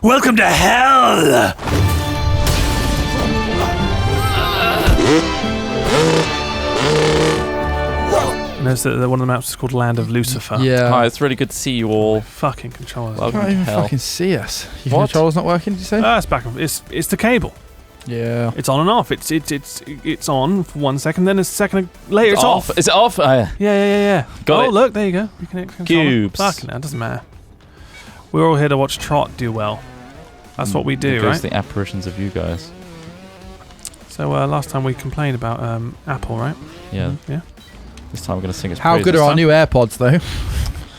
Welcome to hell! Notice that one of the maps is called Land of Lucifer. Yeah. Hi, it's really good to see you all. Fucking controllers. Welcome Can't to even hell. fucking see us. Your What? controller's not working, did you say? It's back and it's the cable. Yeah. It's on and off. It's on for 1 second, then a second later it's off. Is it off? Yeah. Got oh, it. look, there you go. You can control Cubes. Fucking hell, it doesn't matter. We're all here to watch Trot do well. That's what we do, right? the apparitions of you guys. So last time we complained about Apple, right? Yeah. Yeah. This time we're going to sing his How praises. good are our new AirPods, though?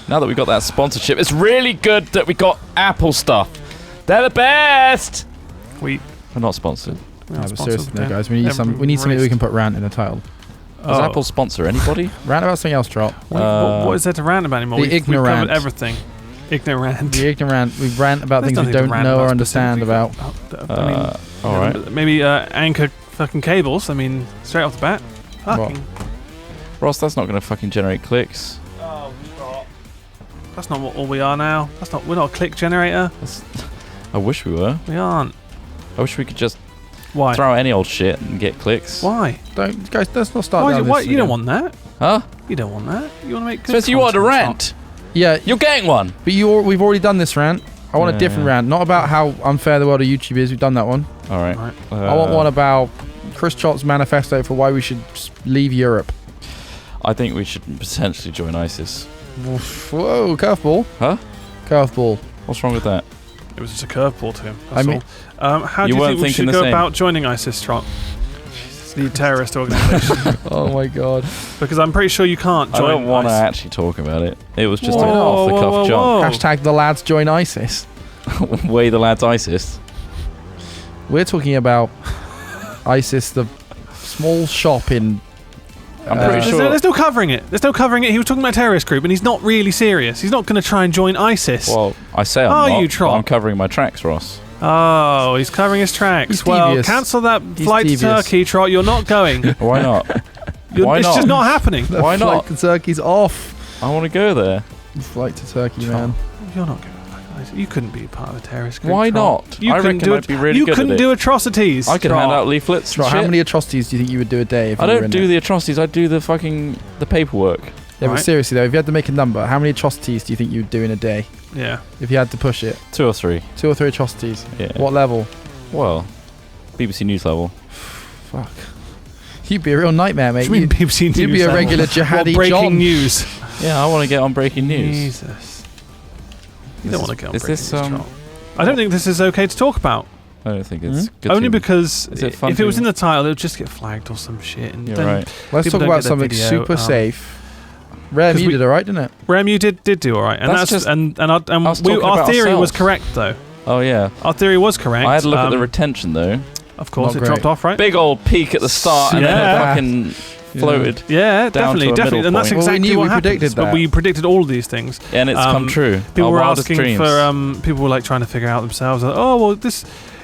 Now that we got that sponsorship, it's really good that we got Apple stuff. They're the best! We're not sponsored. No, not but sponsored, seriously, no, yeah. guys, we need Never something that we raised. can put rant in the title. Does Apple sponsor anybody? Rant about something else, Trot. What is there to rant about anymore? The We've covered ignorant. everything. Ignorant. The ignorant. We rant about There's things we nothing to don't rant know or about understand about. specifically. I mean, Alright. maybe anchor fucking cables. I mean, straight off the bat. Fucking. Ross, that's not going to fucking generate clicks. Oh, God. That's not what all we are now. We're not a click generator. I wish we were. We aren't. I wish we could just Why? throw out any old shit and get clicks. Why? Don't, guys, let's not start Why? down Why? this You don't again. want that. Huh? You don't want that. You want to make good Spencer, you wanted a content, rant. Yeah, You're getting one. but we've already done this rant. I want a different Yeah. rant. Not about how unfair the world of YouTube is. We've done that one. Alright. Right. I want one about Chris Trot's manifesto for why we should leave Europe. I think we should potentially join ISIS. Whoa, curveball. Huh? Curveball. What's wrong with that? It was just a curveball to him. I That's mean- all. How do You you weren't think we thinking should the go same. about joining ISIS, Trot? The terrorist organisation. Oh my god. Because I'm pretty sure you can't I join don't want to ISIS. actually talk about it. It was just an Whoa, off-the-cuff whoa, jump. whoa. Hashtag the lads join ISIS. Way the lads ISIS. We're talking about ISIS, the small shop in. I'm pretty sure. There's no covering it. There's no covering it. He was talking about a terrorist group, and he's not really serious. He's not going to try and join ISIS. Well, I say I'm Oh, not. you but trot. I'm covering my tracks, Ross. Oh, he's covering his tracks. He's Well, devious. cancel that He's flight to devious. Turkey, Trot. You're not going. Why not? Why It's not? just not happening. The Why flight not? to Turkey's off. I want to go there. Flight to Turkey, man. You're not going. You couldn't be a part of a terrorist group. Why Trot. not? You I couldn't reckon do I'd be really You good at couldn't it. do atrocities. I could Trot. hand out leaflets. Trot, and how shit. many atrocities do you think you would do a day if I you were don't in do there? the atrocities. I do the fucking paperwork. Yeah, Right. but seriously though, if you had to make a number, how many atrocities do you think you would do in a day? Yeah. If you had to push it? 2 or 3. 2 or 3 atrocities. Yeah. What level? Well, BBC News level. Fuck. You'd be a real nightmare, mate. What do you mean BBC News? You'd be a level? regular What, jihadi breaking John. news. Yeah, I want to get on breaking news. Jesus. You don't want to get on Is breaking this news, Trot. I don't think this is okay to talk about. I don't think it's good. Only to- because Is it fun if it was to- in the title, it would just get flagged or some shit. And You're then right. Let's people talk don't about get that something video, super safe. Rare 'cause you we- did alright, didn't it? Remu did do all right, and That's that's just- and was talking our about theory was ourselves. correct though. Oh yeah. Our theory was correct. I had to look at the retention though. Of course, Not it great. dropped off, right? Big old peak at the start, and then Yeah. it fucking floated. Yeah, down to definitely, a definitely, middle and that's point. Well, we exactly knew what we happens. predicted But that. we predicted all of these things. And it's come true. People Our were wildest asking dreams. for people were like trying to figure out themselves. Like, oh well,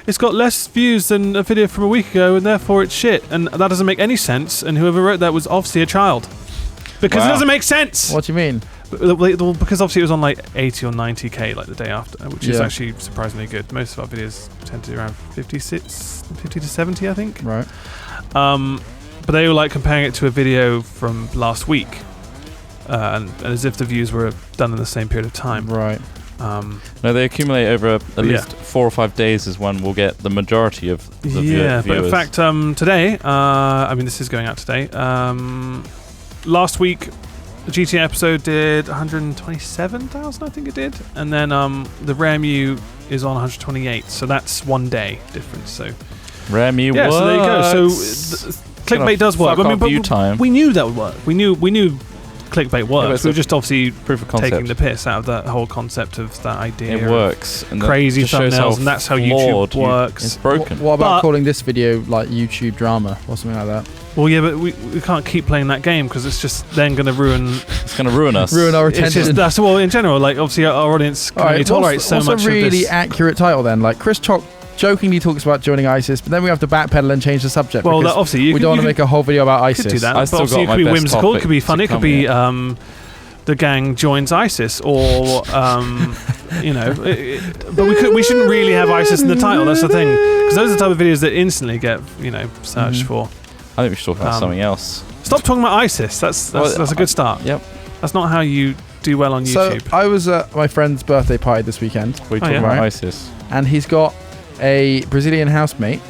it's got less views than a video from a week ago, and therefore it's shit. And that doesn't make any sense. And whoever wrote that was obviously a child, because it Wow. doesn't make sense. What do you mean? Well, because obviously it was on like 80 or 90k like the day after, which is Yeah. actually surprisingly good. Most of our videos tend to be around 50 to 70, I think. Right. But they were like comparing it to a video from last week, and as if the views were done in the same period of time. Right. No, they accumulate over at least 4 or 5 days is when we'll get the majority of the viewers. But in fact, today, I mean, this is going out today. Last week, the GTA episode did 127,000, I think it did, and then the RAMU is on 128. So that's 1 day difference. So Remy yeah, works. so there you go. So clickbait does work. Fuck I mean, our but view time. we knew that would work. We knew clickbait works. it's We a were just obviously proof of concept. taking the piss out of that whole concept of that idea. It of works. And that crazy just shows how thumbnails, and that's how flawed YouTube works. It's broken. What about But- calling this video like YouTube drama or something like that? Well, yeah, but we can't keep playing that game because it's just then going to ruin. It's going to ruin us. Ruin our It's attention. just that's well in general. Like obviously our audience can only tolerate so what's much a really of this. accurate title then? Like Chris Chalk jokingly talks about joining ISIS, but then we have to backpedal and change the subject. Well, because that, obviously you we can, don't want to you make a whole video about could ISIS. do that. I But still obviously got it could my be best whimsical. It topic could be to fun. It could come be yet. the gang joins ISIS, or you know, but we shouldn't really have ISIS in the title. That's the thing, because those are the type of videos that instantly get searched for. I think we should talk about something else. Stop talking about ISIS. That's a good start. Yep. That's not how you do well on YouTube. So I was at my friend's birthday party this weekend. We're talking about ISIS. And he's got a Brazilian housemate,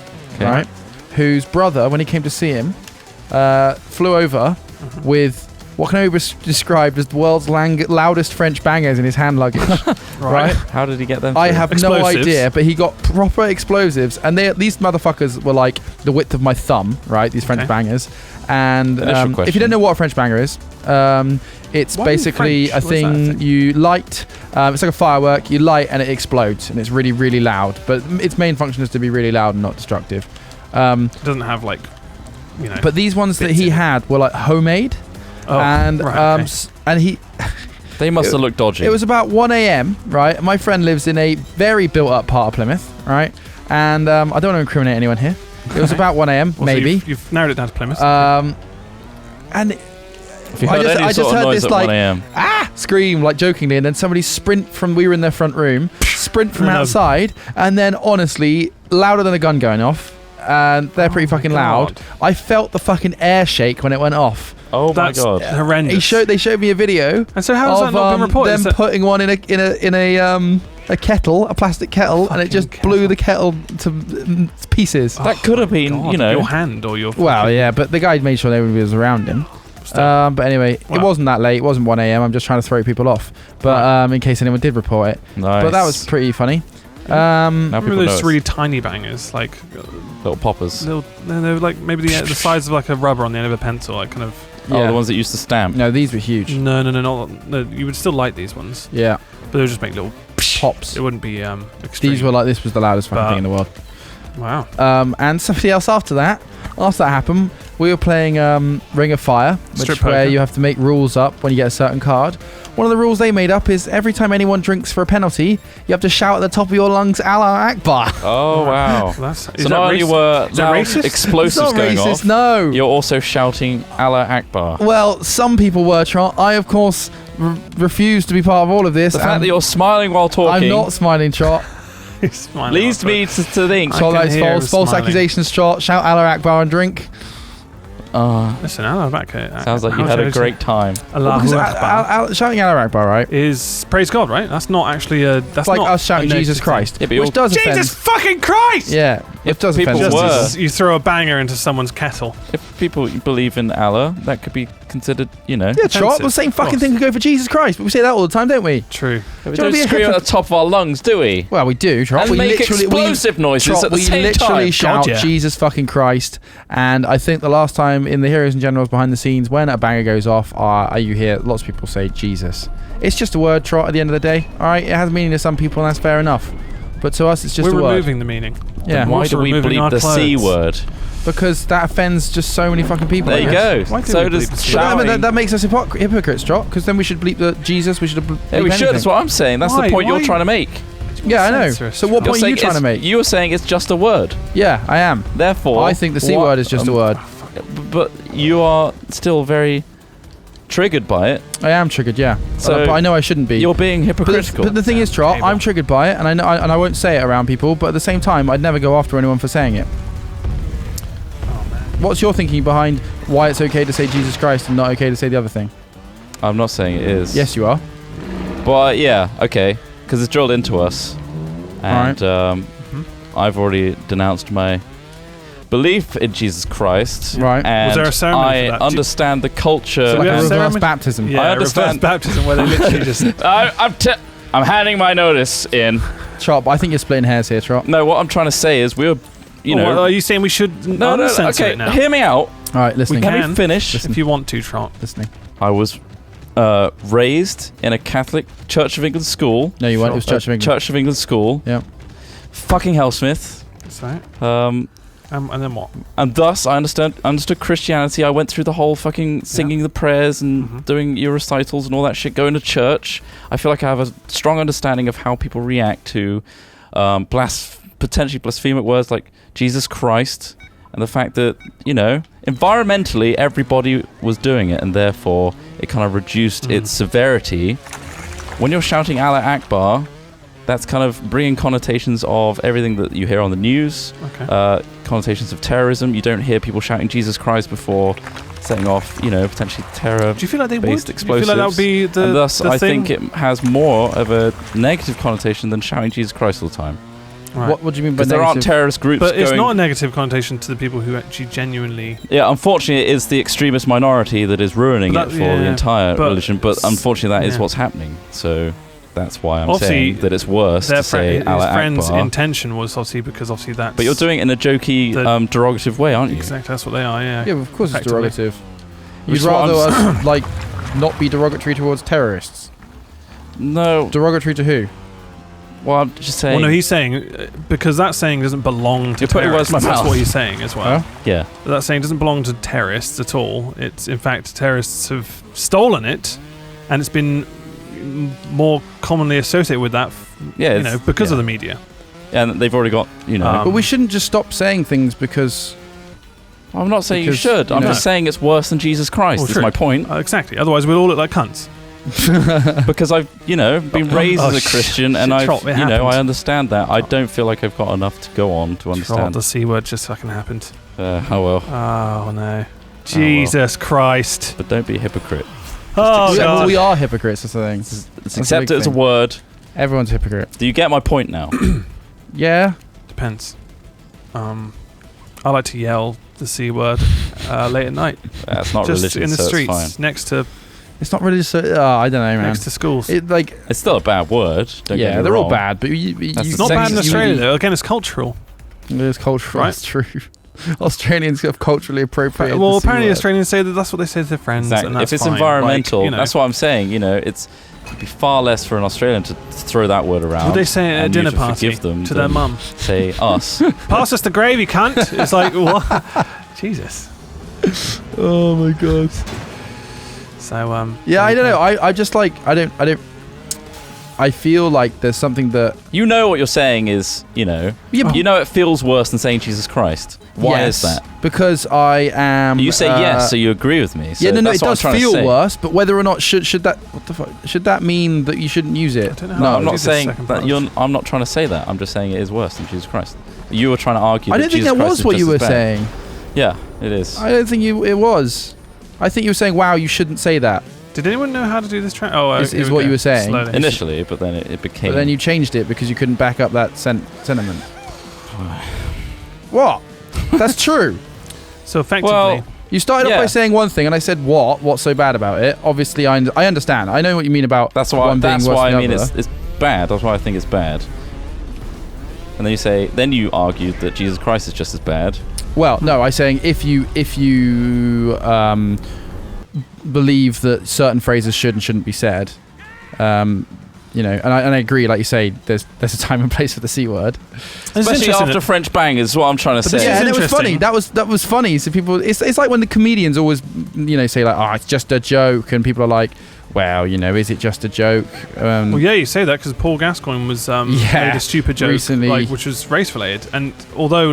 right, whose brother, when he came to see him, flew over with what can only be described as the world's loudest French bangers in his hand luggage. Right? How did he get them? I have Explosives. no idea, but he got proper explosives, and these motherfuckers were like the width of my thumb, right? These French bangers. And if you don't know what a French banger is, it's basically a thing you light. It's like a firework. You light and it explodes, and it's really, really loud. But its main function is to be really loud and not destructive. It doesn't have But these ones that he had were like homemade. And he they must have looked dodgy. It was about 1 a.m. right? My friend lives in a very built-up part of Plymouth, right? And I don't want to incriminate anyone here. It was about 1 a.m. maybe. So you've narrowed it down to Plymouth. And if you heard I just heard this like 1 a.m. scream like jokingly, and then somebody we were in their front room, sprint from outside, and then honestly louder than a gun going off. And they're pretty fucking loud. I felt the fucking air shake when it went off. Oh my god, horrendous! They showed me a video. And so how has that not been reported? Them putting one in a kettle, a plastic kettle, and it just blew the kettle to pieces. That could have been, your hand or your. Well, yeah, but the guy made sure nobody was around him. But anyway, it wasn't that late. It wasn't 1 a.m. I'm just trying to throw people off. But in case anyone did report it. Nice. But that was pretty funny. Remember those really tiny bangers, like little poppers. They're like maybe the size of like a rubber on the end of a pencil, like kind of. Yeah. Oh, the ones that used to stamp. No, these were huge. No. You would still light these ones. Yeah. But they would just make little pops. It wouldn't be extreme. These were like, this was the loudest fucking thing in the world. Wow. And somebody else after that happened, we were playing Ring of Fire, which is where you have to make rules up when you get a certain card. One of the rules they made up is every time anyone drinks for a penalty, you have to shout at the top of your lungs, Allah Akbar. Oh, wow. So not only were explosives going off, no. You're also shouting Allah Akbar. Well, some people were, Trot. I, of course, refused to be part of all of this. The fact that you're smiling while talking. I'm not smiling, Trot. Leads me to think. So that's false accusations, Trot. Shout Allah Akbar and drink. Listen, Allah Akbar. Sounds like you had a great time. Allahu Akbar. Shouting Allah Akbar, right? Is praise God, right? That's not actually a. That's like not us shouting Jesus Christ. Yeah, which does offend. Jesus fucking Christ! Yeah, if does people offend. You throw a banger into someone's kettle. If people believe in Allah, that could be considered, Yeah, Trot. The same fucking thing could go for Jesus Christ, but we say that all the time, don't we? True. We don't scream at the top of our lungs, do we? Well, we do, Trot. And we make explosive noises at the same time. We literally shout Jesus fucking Christ. And I think the last time in the Heroes and Generals behind the scenes, when a banger goes off, you hear lots of people say Jesus. It's just a word, Trot, at the end of the day. All right, it has meaning to some people, and that's fair enough. But to us, it's just a word. We're removing the meaning. Yeah. Why do we bleep the C word? Because that offends just so many fucking people. There you go. So does shouting. That makes us hypocrites, Trot. Because then we should bleep the Jesus. We should bleep we should. That's what I'm saying. That's the point you're trying to make. Yeah, I know. So what point are you trying to make? You were saying it's just a word. Yeah, I am. Therefore, I think the C word is just a word. But you are still very triggered by it. I am triggered, yeah. So but I know I shouldn't be. You're being hypocritical. But the thing is, Trot, I'm triggered by it, and I know, and I won't say it around people. But at the same time, I'd never go after anyone for saying it. What's your thinking behind why it's okay to say Jesus Christ and not okay to say the other thing? I'm not saying it is. Yes, you are. But yeah, okay, because it's drilled into us, and I've already denounced my belief in Jesus Christ. Right. And was there a ceremony for that? Understand the culture. So like a reverse baptism. Yeah, I understand reverse baptism where they literally just. I'm handing my notice in. Trot, I think you're splitting hairs here, Trot. No, what I'm trying to say is we're. Well, are you saying we should no, censor okay, it now? Hear me out. All right, listening. Can we finish? If you want to, Trot. Listening. I was raised in a Catholic Church of England school. No, you weren't. It was Church of England. Church of England school. Yeah. Fucking Hellsmith. That's right. And then what? And thus, I understood Christianity. I went through the whole fucking singing the prayers and doing your recitals and all that shit, going to church. I feel like I have a strong understanding of how people react to potentially blasphemic words like Jesus Christ, and the fact that, environmentally everybody was doing it, and therefore it kind of reduced its severity. When you're shouting Allah Akbar, that's kind of bringing connotations of everything that you hear on the news, connotations of terrorism. You don't hear people shouting Jesus Christ before setting off, potentially terror. Do you feel like they would? Explosives. Do you feel like that would be the and thus, the I thing? think it has more of a negative connotation than shouting Jesus Christ all the time. Right. What do you mean by Because there aren't terrorist groups But it's going... not a negative connotation to the people who actually genuinely... Yeah, unfortunately, it is the extremist minority that is ruining it for the entire religion. But unfortunately, that is what's happening. So that's why I'm saying that it's worse to say Allah Akbar. His friend's intention was obviously because obviously that's... But you're doing it in a jokey, derogative way, aren't you? Exactly, that's what they are, yeah. Yeah, of course it's derogative. You'd rather us, not be derogatory towards terrorists? No. Derogatory to who? Well, I'm just saying... Well, no, he's saying... Because that saying doesn't belong to terrorists. That's what he's saying as well. Yeah. That saying doesn't belong to terrorists at all. It's, in fact, terrorists have stolen it, and it's been more commonly associated with that, because of the media. Yeah, and they've already got, but we shouldn't just stop saying things because... I'm not saying you should. I'm just saying it's worse than Jesus Christ, is my point. Exactly. Otherwise, we'll all look like cunts. Because I've, been raised as a Christian, and I understand that. I don't feel like I've got enough to go on to understand. The C word just fucking happened. Oh well. Oh no. Jesus Christ. But don't be a hypocrite. Oh, God. Well, we are hypocrites, that's the thing. Let's accept it as a word. Everyone's a hypocrite. Do you get my point now? Yeah. Depends. I like to yell the C word late at night. That's not just religious, in the so streets, it's fine. next to... It's not really so... I don't know, man. Next to schools. It's still a bad word. Don't get me they're wrong. all bad, but it's not bad in Australia, though. Again, it's cultural. It is cultural, right? That's true. Australians have culturally appropriated. Well, apparently Australians say that that's what they say to their friends. Exactly. And that's if it's fine. environmental, that's what I'm saying. It'd be far less for an Australian to throw that word around. Would they say it at a dinner party to their mum? Say us. Pass us the gravy, cunt. It's like, what? Jesus. Oh my God. So yeah, I don't know. I just like I feel like there's something that what you're saying is it feels worse than saying Jesus Christ. Why is that? Because I am. You say yes, so you agree with me. So it does feel worse. But whether or not should that should that mean that you shouldn't use it? I don't know no, I'm not saying that. I'm not trying to say that. I'm just saying it is worse than Jesus Christ. You were trying to argue. I don't think that was what you were saying. Yeah, it is. I don't think it was. I think you were saying, "Wow, you shouldn't say that." Did anyone know how to do this track? Is what you were saying slowly. Initially, but then it became. But then you changed it because you couldn't back up that sentiment. What? That's true. So effectively, you started off by saying one thing, and I said, "What? What's so bad about it?" Obviously, I understand. I know what you mean about that's why. That's why I mean it's bad. That's why I think it's bad. And then you argued that Jesus Christ is just as bad. Well, no, I'm saying if you believe that certain phrases should and shouldn't be said, and I agree, like you say, there's a time and place for the C word, especially after French bangers. Is what I'm trying to say. Yeah, and it was funny. That was funny. So people, it's like when the comedians always say like, "Oh, it's just a joke," and people are like, "Well, is it just a joke?" Well, yeah, you say that because Paul Gascoigne was made a stupid joke recently, which was race related, and although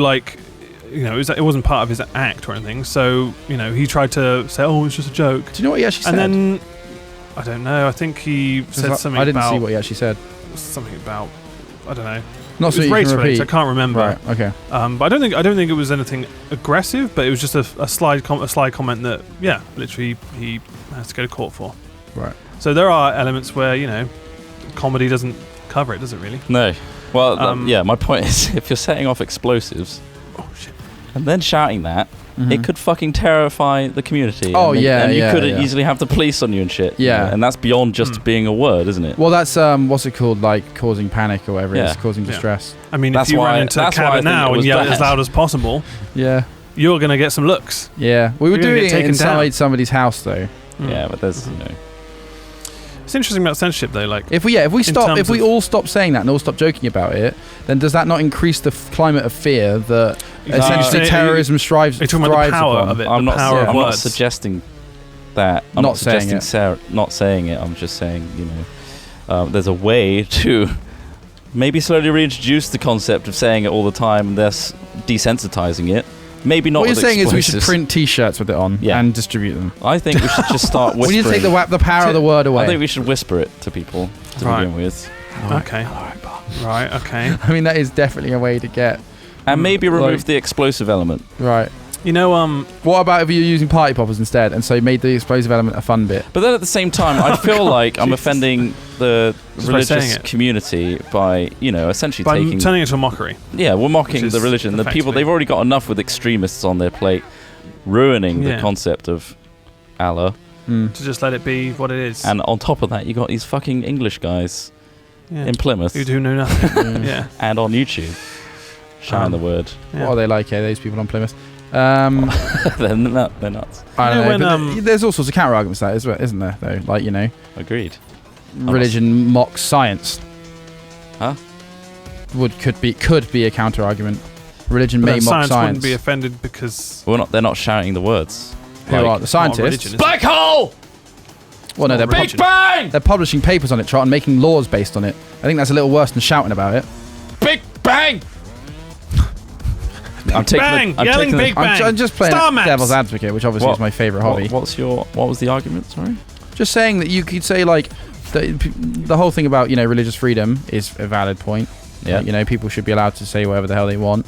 it wasn't part of his act or anything, so he tried to say, "Oh, it's just a joke." Do you know what he actually said? And then I don't know. I think he said something. I didn't see what he actually said. Something about I don't know. Not so you race can repeat. related. I can't remember. Right. Okay. But I don't think it was anything aggressive. But it was just a sly comment that literally he has to go to court for. Right. So there are elements where comedy doesn't cover it, does it really? No. Well, my point is, if you're setting off explosives, and then shouting that, it could fucking terrify the community. And you could easily have the police on you and shit. Yeah. And that's beyond just being a word, isn't it? Well, that's what's it called? Like causing panic or whatever it is, causing distress. I mean, if you run into a cabin now and yell as loud as possible, you're gonna get some looks. Yeah, we were doing it inside somebody's house though. Yeah, but there's It's interesting about censorship though. Like if we all stop saying that and all stop joking about it, then does that not increase the climate of fear that essentially terrorism thrives? You're talking about the power of it. I'm not suggesting that. I'm not saying it. I'm just saying there's a way to maybe slowly reintroduce the concept of saying it all the time and thus desensitizing it. Maybe not. What you're with saying is we explosives. should print T-shirts with it on and distribute them. I think we should just start whispering. We need to take the power of the word away. I think we should whisper it to people to begin with. Okay. Right. Okay. I mean, that is definitely a way to get. And maybe remove the explosive element. Right. You know, what about if you're using party poppers instead, and so you made the explosive element a fun bit? But then at the same time, I feel like I'm offending the religious community by, essentially turning it into a mockery. Yeah, we're mocking the religion. The people, they've already got enough with extremists on their plate, ruining the concept of Allah. To just let it be what it is. And on top of that, you got these fucking English guys in Plymouth who do know nothing. Yeah. And on YouTube. Shouting the word. Yeah. What are they like here, those people on Plymouth? They're nuts. I don't know, but there's all sorts of counter arguments to that, isn't there? Though, like agreed. Religion mocks science. Huh? Could be a counter argument. Religion may mock science. Science Wouldn't be offended because they're not shouting the words. Who are the scientists? Religion, Black hole. Well, no, they're Big Bang. They're publishing papers on it, Trot, and making laws based on it. I think that's a little worse than shouting about it. Big Bang. I'm taking Big Bang. I'm just playing devil's advocate, which obviously is my favourite hobby. What was the argument? Sorry. Just saying that you could say the whole thing about religious freedom is a valid point. Yeah. People should be allowed to say whatever the hell they want.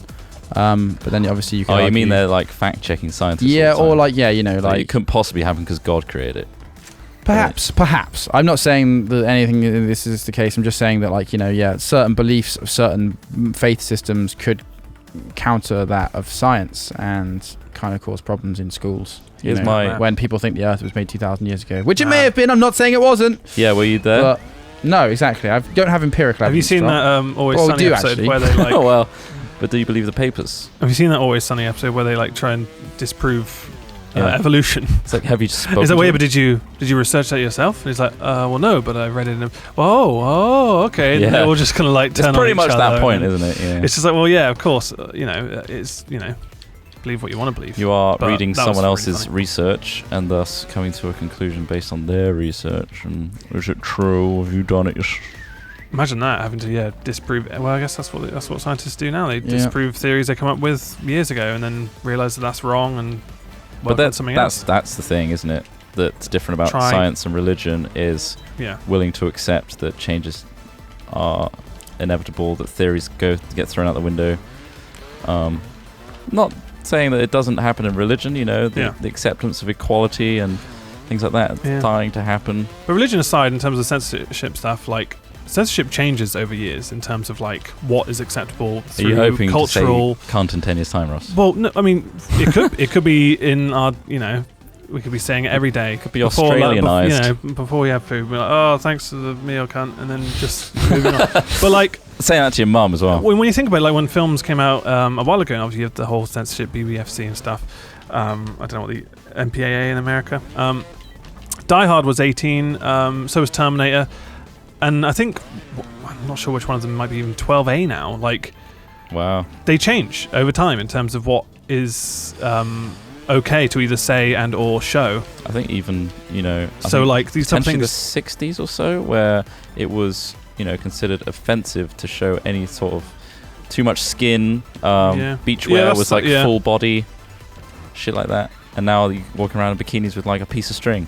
But then obviously you can. Oh, you mean they're like fact checking scientists? Yeah, or it couldn't possibly happen because God created it. Perhaps. I'm not saying that anything in this is the case. I'm just saying that certain beliefs of certain faith systems could counter that of science and kind of cause problems in schools. When people think the Earth was made 2,000 years ago, which it may have been. I'm not saying it wasn't. Yeah, were you there? But no, exactly. I don't have empirical evidence. Have you seen that Always Sunny episode actually. where they like? Oh well, but do you believe the papers? Have you seen that Always Sunny episode where they try and disprove evolution? It's like, have you spoken? Is that way? But did you research that yourself? And he's like, well, no, but I read it. Okay. And they're all just kind of like turn on each other. It's pretty much that point, isn't it? Yeah. It's just like, well, yeah, of course. It's believe what you want to believe. You are reading someone else's research and thus coming to a conclusion based on their research. And is it true? Have you done it? Imagine that, having to disprove. Well, I guess that's what scientists do now. They disprove theories they come up with years ago and then realise that that's wrong and. But that's the thing, isn't it? That's different about science and religion is willing to accept that changes are inevitable, that theories get thrown out the window. Not saying that it doesn't happen in religion, the acceptance of equality and things like that starting to happen. But religion aside, in terms of censorship stuff, censorship changes over years in terms of what is acceptable through Are you hoping cultural. To say can't in 10 years' time, Ross? Well, no, I mean, it could be in our, we could be saying it every day. It could be Australianized. Before we have food, we're like, oh, thanks for the meal, cunt, and then just moving on. But saying that to your mum as well. When you think about it, when films came out a while ago, and obviously you have the whole censorship, BBFC and stuff. I don't know what the MPAA in America. Die Hard was 18. So was Terminator. And I think, I'm not sure which one of them might be even 12A now. Wow. They change over time in terms of what is okay to either say and or show. I think even, these type of things. The 60s or so, where it was, considered offensive to show any sort of too much skin. Beachwear was full body, shit like that. And now you walk around in bikinis with a piece of string.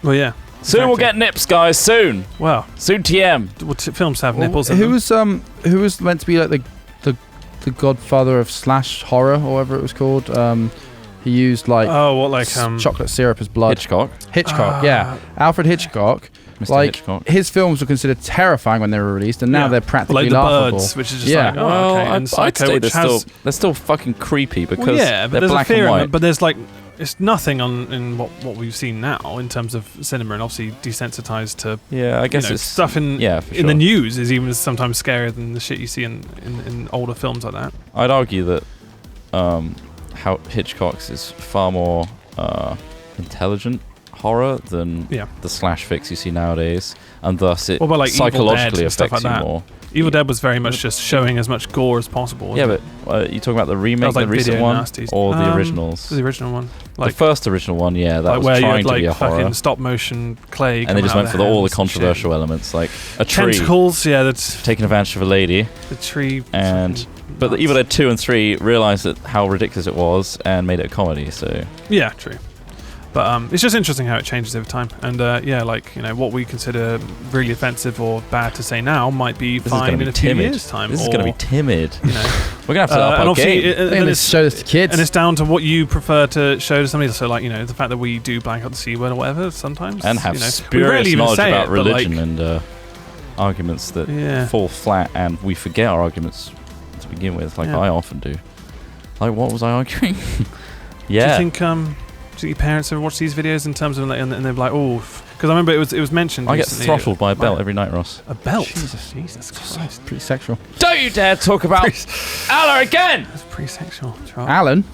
Well, yeah. Soon we'll get nips, guys. Soon. Wow. Soon TM. Films have nipples in who them. Who was meant to be the godfather of slash horror or whatever it was called? He used chocolate syrup as blood. Hitchcock, yeah. Alfred Hitchcock. Mr. Hitchcock. His films were considered terrifying when they were released, and now they're practically laughable. Birds, which is just and I'd say they're still fucking creepy because but they're black and white. But there's it's nothing in what we've seen now in terms of cinema, and obviously desensitized to. Yeah, I guess it's stuff in the news is even sometimes scarier than the shit you see in older films like that. I'd argue that how Hitchcock's is far more intelligent horror than the slash fix you see nowadays, and thus it psychologically affects you more. Evil Dead was very much just showing as much gore as possible. Yeah, but you talking about the remake, like the recent one, nasties. or the originals? The original one. The first original one, yeah, that was where trying you had, to be a horror. fucking stop motion clay, and they just went for all the controversial elements, like a tree. Tentacles, yeah, that's taking advantage of a lady. The tree. But the Evil Dead 2 and 3 realised how ridiculous it was and made it a comedy. So yeah, true. But it's just interesting how it changes over time. And what we consider really offensive or bad to say now might be fine in a few years' time. This is going to be timid. We're going to have to up our game. And show this to kids. And it's down to what you prefer to show to somebody. So, the fact that we do blank out the C word or whatever sometimes. And have spurious knowledge about religion and arguments that fall flat, and we forget our arguments to begin with, I often do. Like, what was I arguing? Yeah. Do you think your parents ever watch these videos in terms of, and they're like, oh, because I remember it was mentioned. I get throttled by a belt every night, Ross. A belt? Jesus Christ, pretty sexual. Don't you dare talk about Allah again! That's pretty sexual. Alan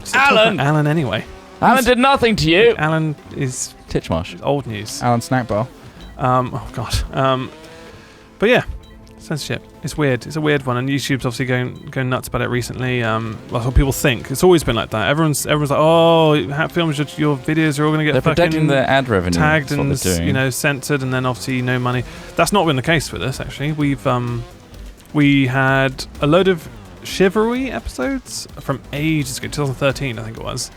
anyway. Alan did nothing to you. Alan is Titchmarsh. Old news. Alan Snack Bar. Oh god. But yeah. Censorship. It's weird. It's a weird one, and YouTube's obviously going nuts about it recently. That's what people think. It's always been like that. Everyone's like, oh, films, your videos are all going to get protecting their ad revenue, tagged and censored, and then obviously no money. That's not been the case with us actually. We had a load of Chivalry episodes from ages ago, 2013 I think it was.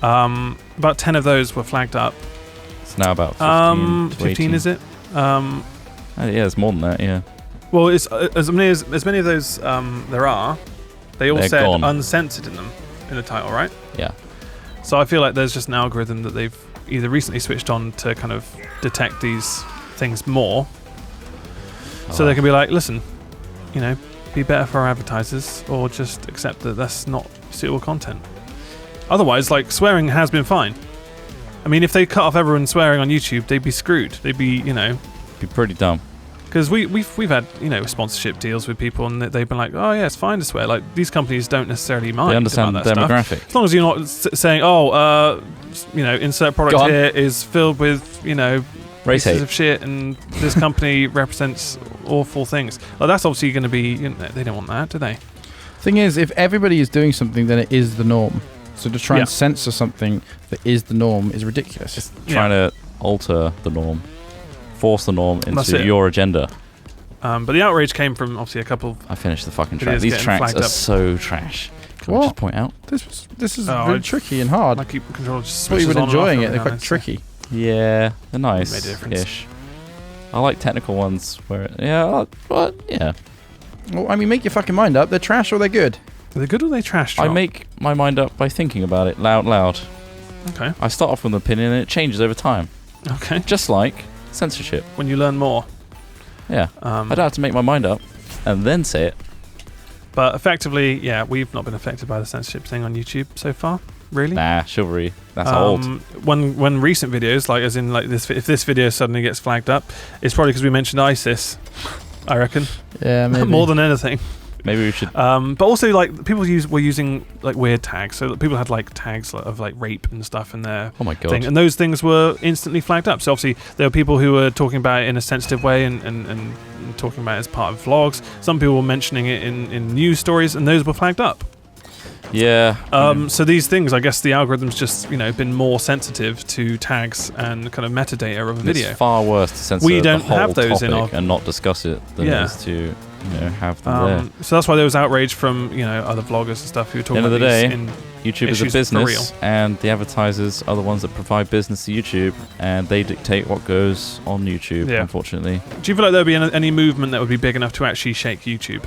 About 10 of those were flagged up. It's now about 15 is it? Yeah, it's more than that. Yeah. Well, it's as many of those there are. They're said gone. Uncensored in the title, right? Yeah. So I feel like there's just an algorithm that they've either recently switched on to kind of detect these things more, so they can be like, listen, be better for our advertisers, or just accept that that's not suitable content. Otherwise, swearing has been fine. I mean, if they cut off everyone swearing on YouTube, they'd be screwed. They'd be, be pretty dumb. Because we've had sponsorship deals with people, and they've been like, oh yeah, it's fine to swear. Like, these companies don't necessarily mind. They understand the demographic. Stuff. As long as you're not saying, insert product here is filled with race hate of shit, and this company represents awful things. Like, that's obviously going to be. They don't want that, do they? Thing is, if everybody is doing something, then it is the norm. So to try and censor something that is the norm is ridiculous. It's trying to alter the norm. Force the norm into your agenda. But the outrage came from obviously a couple. I finished the fucking track. These tracks are so trash. Can we just point out? This is really tricky and hard. I keep control. Just thought you were enjoying it. They're quite tricky. Yeah, they're nice-ish. I like technical ones where yeah. Well, I mean, make your fucking mind up. They're trash or they're good. Are they good or are they trash? I make my mind up by thinking about it loud. Okay. I start off with an opinion and it changes over time. Okay. Just like censorship. When you learn more. Yeah. I don't have to make my mind up and then say it. But effectively, we've not been affected by the censorship thing on YouTube so far. Really? Nah, Chivalry. That's old. When recent videos, as in this, if this video suddenly gets flagged up, it's probably because we mentioned ISIS. I reckon. Yeah, maybe. More than anything. Maybe we should. But also, people were using weird tags. So people had tags of rape and stuff in their thing, and those things were instantly flagged up. So obviously there were people who were talking about it in a sensitive way and talking about it as part of vlogs. Some people were mentioning it in news stories, and those were flagged up. Yeah. So these things, I guess the algorithm's just been more sensitive to tags and kind of metadata of a video. It's far worse to censor we don't the whole have those topic and not discuss it than it is to have them there. So that's why there was outrage from other vloggers and stuff who were talking about these. At the end of the day, YouTube is a business, and the advertisers are the ones that provide business to YouTube, and they dictate what goes on YouTube. Unfortunately. Do you feel like there'd be any movement that would be big enough to actually shake YouTube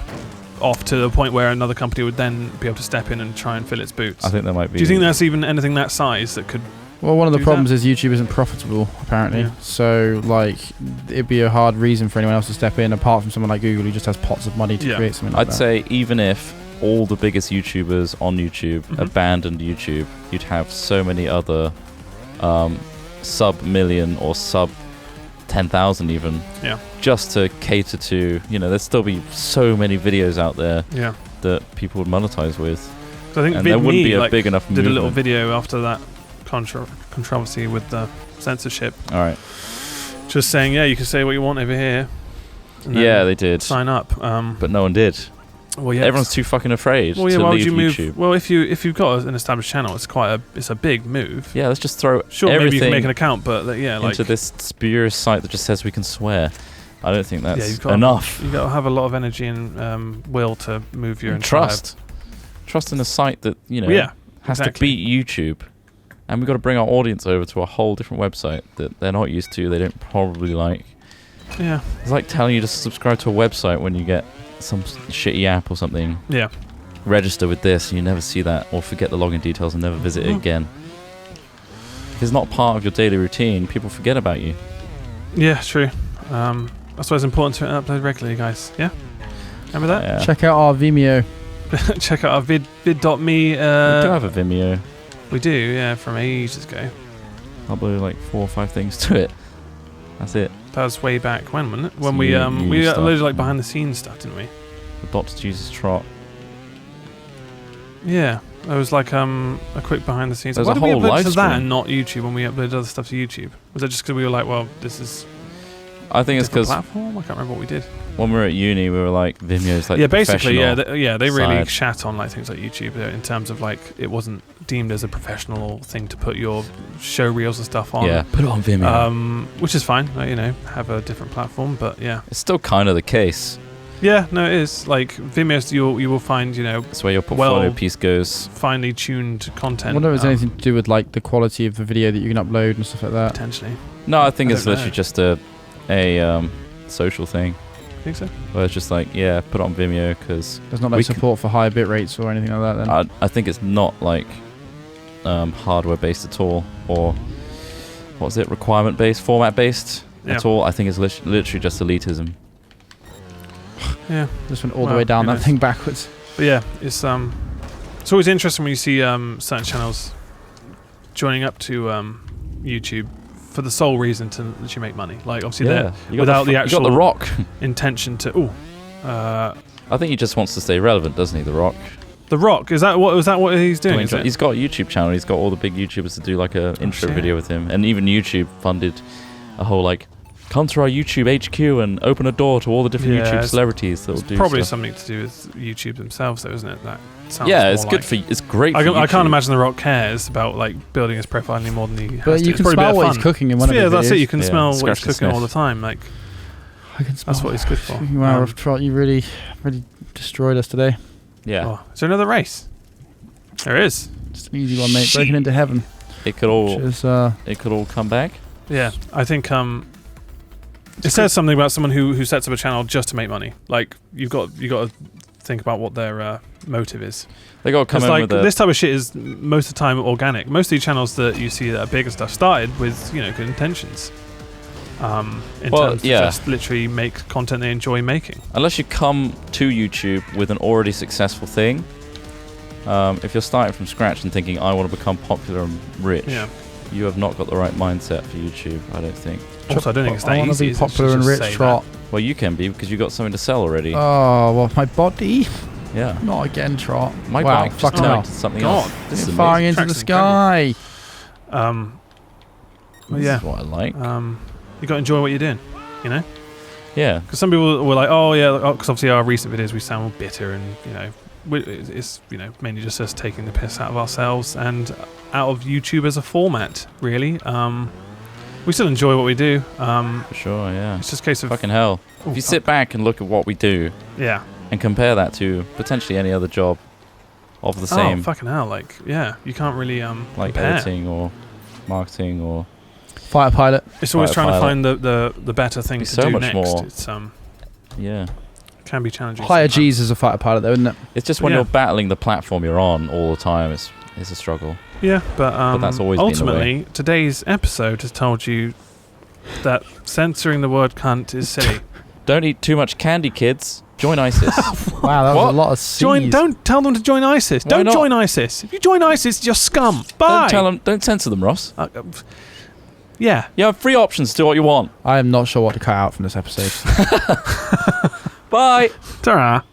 off to the point where another company would then be able to step in and try and fill its boots? I think there might be. Do you think there's even anything that size that could? Well, one of the problems is YouTube isn't profitable, apparently. Yeah. So, it'd be a hard reason for anyone else to step in, apart from someone like Google who just has pots of money to create something like that. I'd say even if all the biggest YouTubers on YouTube abandoned YouTube, you'd have so many other sub-million or sub-10,000 even, just to cater to, there'd still be so many videos out there that people would monetize with. So I think and there wouldn't be a big enough movement. Did a little video after that controversy with the censorship. All right. Just saying, you can say what you want over here. And they did. Sign up. But no one did. Well, yeah, everyone's too fucking afraid to why leave would you YouTube. move? Well, if you've got an established channel, it's a big move. Yeah, let's just throw sure, everything maybe you can make an account, but into this spurious site that just says we can swear. I don't think that's enough. You've got to have a lot of energy and will to move your trust in a site that has to beat YouTube, and we've got to bring our audience over to a whole different website that they're not used to. They don't probably like. Yeah, it's like telling you to subscribe to a website when you get some shitty app or something. Yeah. Register with this and you never see that, or forget the login details and never visit it again. If it's not part of your daily routine, people forget about you. Yeah, true. That's why it's important to upload regularly, guys. Yeah? Remember that? Yeah. Check out our Vimeo. Check out our vid.me. We do have a Vimeo. We do, yeah, from ages ago. Uploaded like 4 or 5 things to it. That's it. That was way back when, wasn't it? When we uploaded like behind the scenes stuff, didn't we? The Dr. Jesus Trot. Yeah, there was like a quick behind the scenes. There's Why a did whole we upload live to stream. that and not YouTube when we uploaded other stuff to YouTube? Was that just because we were like, well, this is I think it's because platform? I can't remember what we did. When we were at uni, we were like, Vimeo's like basically, they really side. shat on like things like YouTube in terms of like it wasn't deemed as a professional thing to put your show reels and stuff on. Yeah, put it on Vimeo. Which is fine, have a different platform, but yeah. It's still kind of the case. Yeah, no, it is. Like Vimeo, you will find, that's where your portfolio piece goes. Finely tuned content. I wonder if it's anything to do with like the quality of the video that you can upload and stuff like that. Potentially. No, I think it's literally just a social thing. Think so? Where it's just like, put it on Vimeo because there's not like support for higher bit rates or anything like that. Then I think it's not like hardware based at all, or what's it, requirement based, format based at all. I think it's literally just elitism. Yeah, just went all the way down that thing backwards. But yeah, it's always interesting when you see certain channels joining up to YouTube for the sole reason to let you make money. Like obviously without the actual you got The Rock intention to. I think he just wants to stay relevant, doesn't he? The Rock. The Rock, was that what he's doing? He's got a YouTube channel. He's got all the big YouTubers to do like a intro video with him, and even YouTube funded a whole like, come to our YouTube HQ and open a door to all the different YouTube celebrities that will do. Probably stuff. something to do with YouTube themselves, though, isn't it? That sounds it's good for. It's great. I can't imagine The Rock cares about like building his profile any more than he has to. But you can smell what he's cooking in one of his videos. Yeah, that's it. You can smell what he's cooking all the time. Like, I can smell. That's what he's good for. Wow, Trot, you really destroyed us today. Yeah. Oh, is there another race? There is. Just an easy one, mate. Breaking into heaven. It could all come back. Yeah, I think it says something about someone who sets up a channel just to make money. Like you got to think about what their motive is. They got to come in with this type of shit is most of the time organic. Most of the channels that you see that are big and stuff started with good intentions. In terms of just literally make content they enjoy making. Unless you come to YouTube with an already successful thing. If you're starting from scratch and thinking I want to become popular and rich, you have not got the right mindset for YouTube, I don't think. Also, I don't think it's that easy. I want to be popular and rich, Trot. Well, you can be because you've got something to sell already. Oh, well, my body? Yeah. Not again, Trot. My bike just turned something else. This is firing into the sky. Well, this is what I like. You got to enjoy what you're doing, Yeah. Because some people were like, because obviously our recent videos we sound all bitter and, it's mainly just us taking the piss out of ourselves and out of YouTube as a format, really. We still enjoy what we do. For sure, yeah. It's just a case of fucking hell. If you sit back and look at what we do, and compare that to potentially any other job of the same. Oh, fucking hell! You can't really like compare. editing or marketing or fighter pilot. It's always trying to find the better thing to do next. More. It's can be challenging. Higher G's as a fighter pilot, though, isn't it? It's just when you're battling the platform you're on all the time, it's a struggle. Yeah, but that's always ultimately, been the way. Today's episode has told you that censoring the word cunt is silly. Don't eat too much candy, kids. Join ISIS. Wow, that was a lot of C's. Don't tell them to join ISIS. Don't join ISIS. If you join ISIS, you're scum. Bye. Don't censor them, Ross. Yeah. You have 3 options. Do what you want. I am not sure what to cut out from this episode. Bye. Ta-ra.